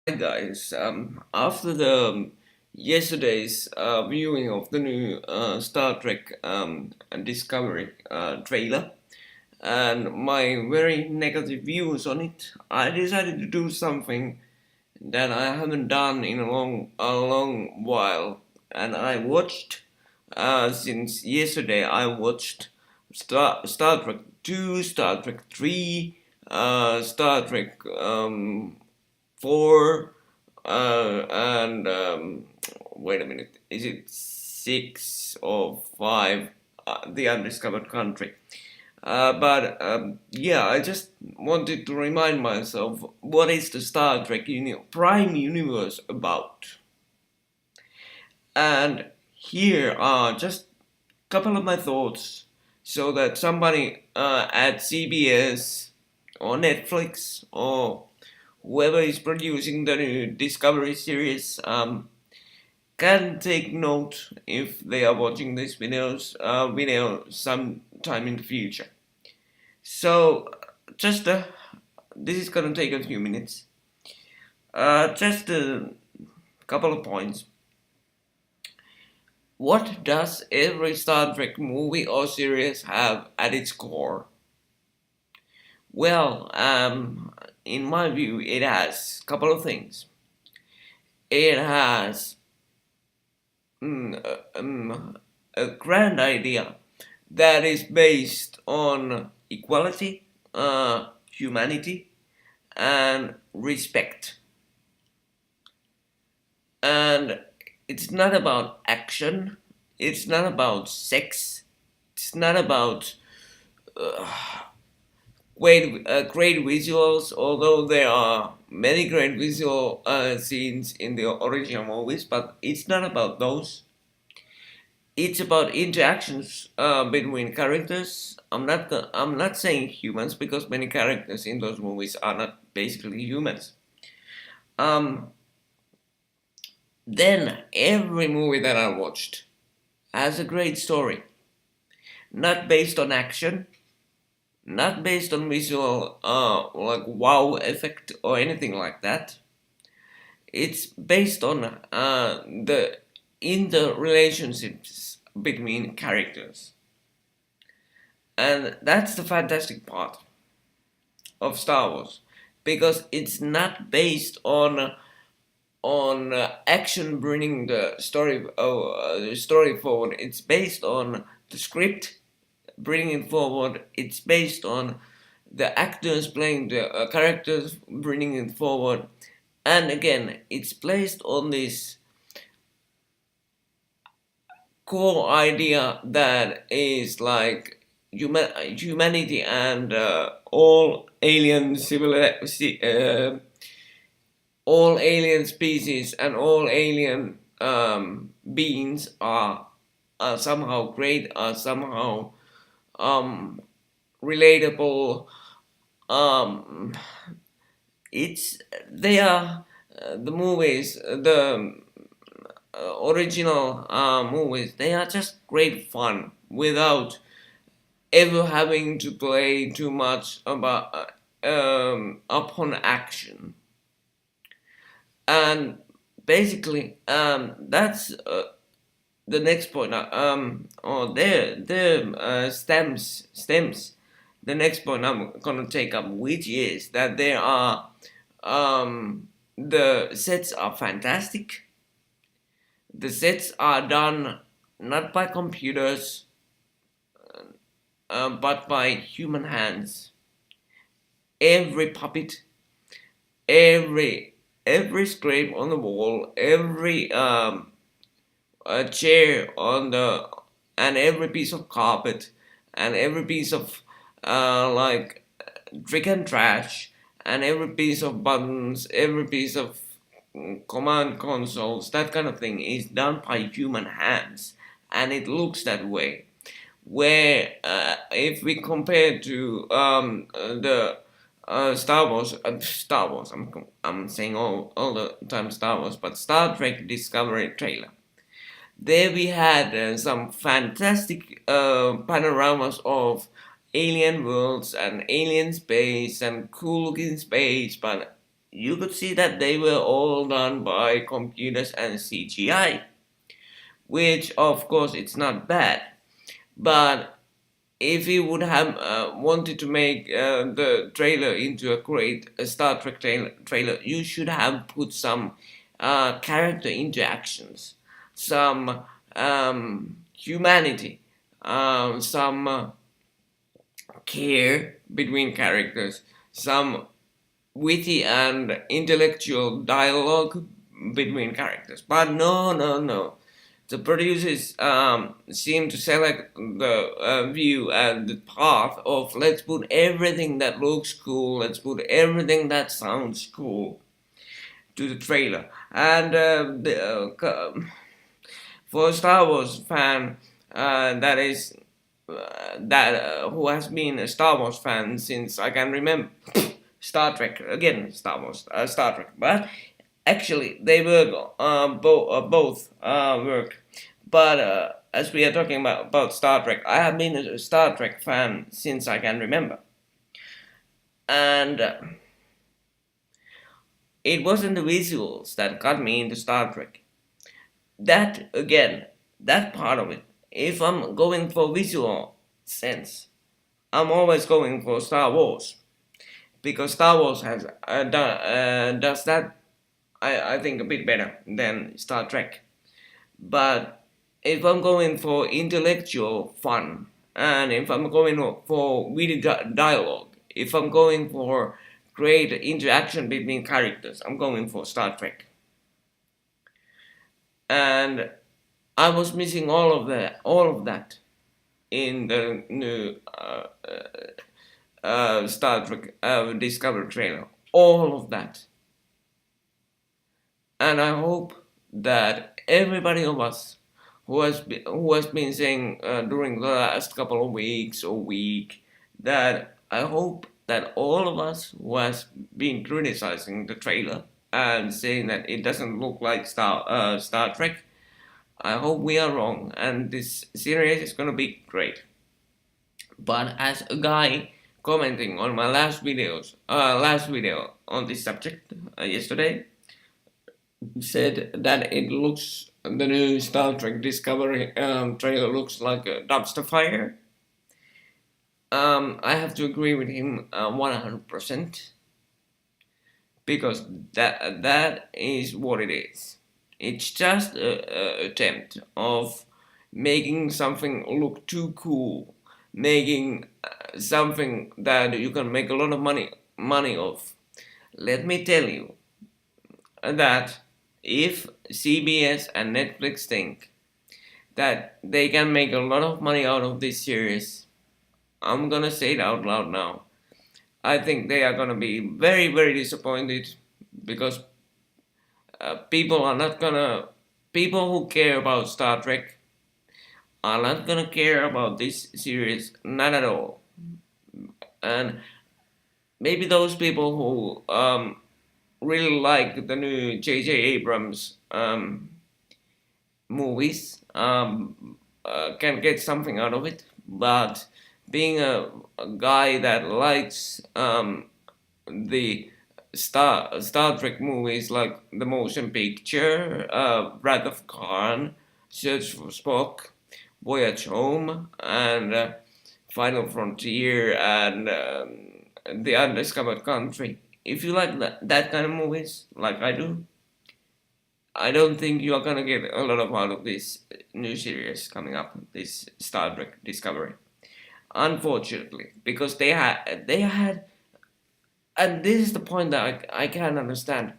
Hi guys, after the yesterday's viewing of the new Star Trek Discovery trailer and my very negative views on it, I decided to do something that I haven't done in a long while, and I watched since yesterday. I watched Star Trek 2, Star Trek 3, Star Trek 4, and wait a minute, is it 6 or 5? The Undiscovered Country. But yeah, I just wanted to remind myself what is the Star Trek Prime Universe about. And here are just a couple of my thoughts so that somebody at CBS or Netflix or whoever is producing the new Discovery series can take note if they are watching this video sometime in the future. So just this is gonna take a few minutes. Just a couple of points. What does every Star Trek movie or series have at its core? Well, in my view, it has a couple of things. It has a grand idea that is based on equality, humanity, and respect. And it's not about action, it's not about sex, it's not about great visuals, although there are many great visual scenes in the original movies, but it's not about those. It's about interactions between characters. I'm not saying humans because many characters in those movies are not basically humans. Um, then every movie that I watched has a great story, not based on action, not based on visual like wow effect or anything like that. It's based on the interrelationships between characters, and that's the fantastic part of Star Wars, because it's not based on action bringing the story forward. It's based on the script bringing it forward. It's based on the actors playing the characters bringing it forward, and again, it's placed on this core idea that is like humanity and all alien species and all alien beings are somehow great, are somehow um, relatable. Um, it's they are the movies, the original movies. They are just great fun without ever having to play too much about upon action. And basically, that's the next point. Or there stems the next point I'm gonna take up, which is that there are the sets are fantastic. The sets are done not by computers, but by human hands. Every puppet, every every scrape on the wall, every chair on the, and every piece of carpet, and every piece of like trick and trash, and every piece of buttons, every piece of command consoles, that kind of thing is done by human hands, and it looks that way. Where if we compare to the Star Wars, I'm saying all the time Star Wars, but Star Trek Discovery trailer. There we had some fantastic panoramas of alien worlds and alien space and cool looking space, but you could see that they were all done by computers and CGI, which of course it's not bad. But if you would have wanted to make the trailer into a great Star Trek trailer, you should have put some character interactions, some humanity, some care between characters, some witty and intellectual dialogue between characters. But no, no, no. The producers seem to select the view and the path of let's put everything that looks cool, let's put everything that sounds cool to the trailer. And for a Star Wars fan that is who has been a Star Wars fan since I can remember. Star Trek again, Star Trek, but actually they work both work. But as we are talking about Star Trek, I have been a Star Trek fan since I can remember, and it wasn't the visuals that got me into Star Trek. That again, that part of it. If I'm going for visual sense, I'm always going for Star Wars because Star Wars has does that I think a bit better than Star Trek. But if I'm going for intellectual fun and if I'm going for witty dialogue, if I'm going for great interaction between characters, I'm going for Star Trek. And I was missing all of that in the new Star Trek Discovery trailer. All of that. And I hope that everybody of us who has been saying during the last couple of weeks or week that I hope that all of us who has been criticizing the trailer and saying that it doesn't look like Star Trek, I hope we are wrong and this series is gonna be great. But as a guy commenting on my last video on this subject yesterday, said that the new Star Trek Discovery trailer looks like a dumpster fire. I have to agree with him 100% because that is what it is. It's just an attempt of making something look too cool, making something that you can make a lot of money of. Let me tell you that if CBS and Netflix think that they can make a lot of money out of this series, I'm gonna say it out loud now. I think they are gonna be very, very disappointed because people who care about Star Trek are not gonna care about this series, not at all. And maybe those people who really like the new J.J. Abrams movies can get something out of it, but being a guy that likes the Star Trek movies like the motion picture, Wrath of Khan, Search for Spock, Voyage Home, and Final Frontier, and The Undiscovered Country. If you like that kind of movies, like I do, I don't think you are gonna get a lot of out of this new series coming up, this Star Trek Discovery. Unfortunately, because they had, and this is the point that I can't understand.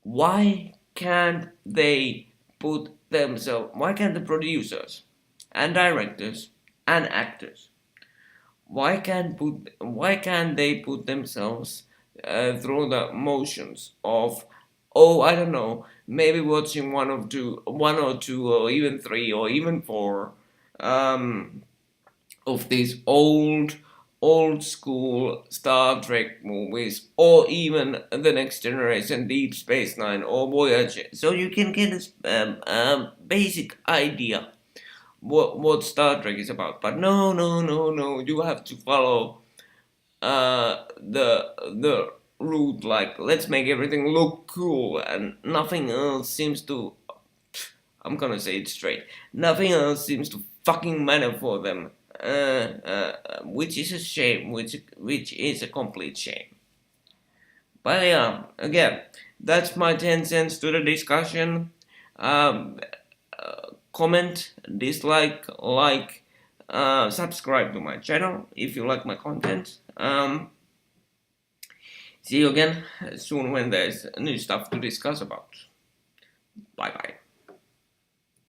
Why can't they put themselves? Why can't the producers and directors and actors? Why can't they put themselves through the motions of, oh, I don't know, maybe watching one or two or even three or even four of these old school Star Trek movies, or even the Next Generation, Deep Space Nine, or Voyager, so you can get a basic idea what Star Trek is about. But no, you have to follow the route, like let's make everything look cool, and nothing else seems to, I'm gonna say it straight, nothing else seems to fucking matter for them, which is a shame, which is a complete shame. But yeah, again, that's my 10 cents to the discussion. Um, Comment, dislike, like, subscribe to my channel if you like my content. See you again soon when there's new stuff to discuss about. Bye bye.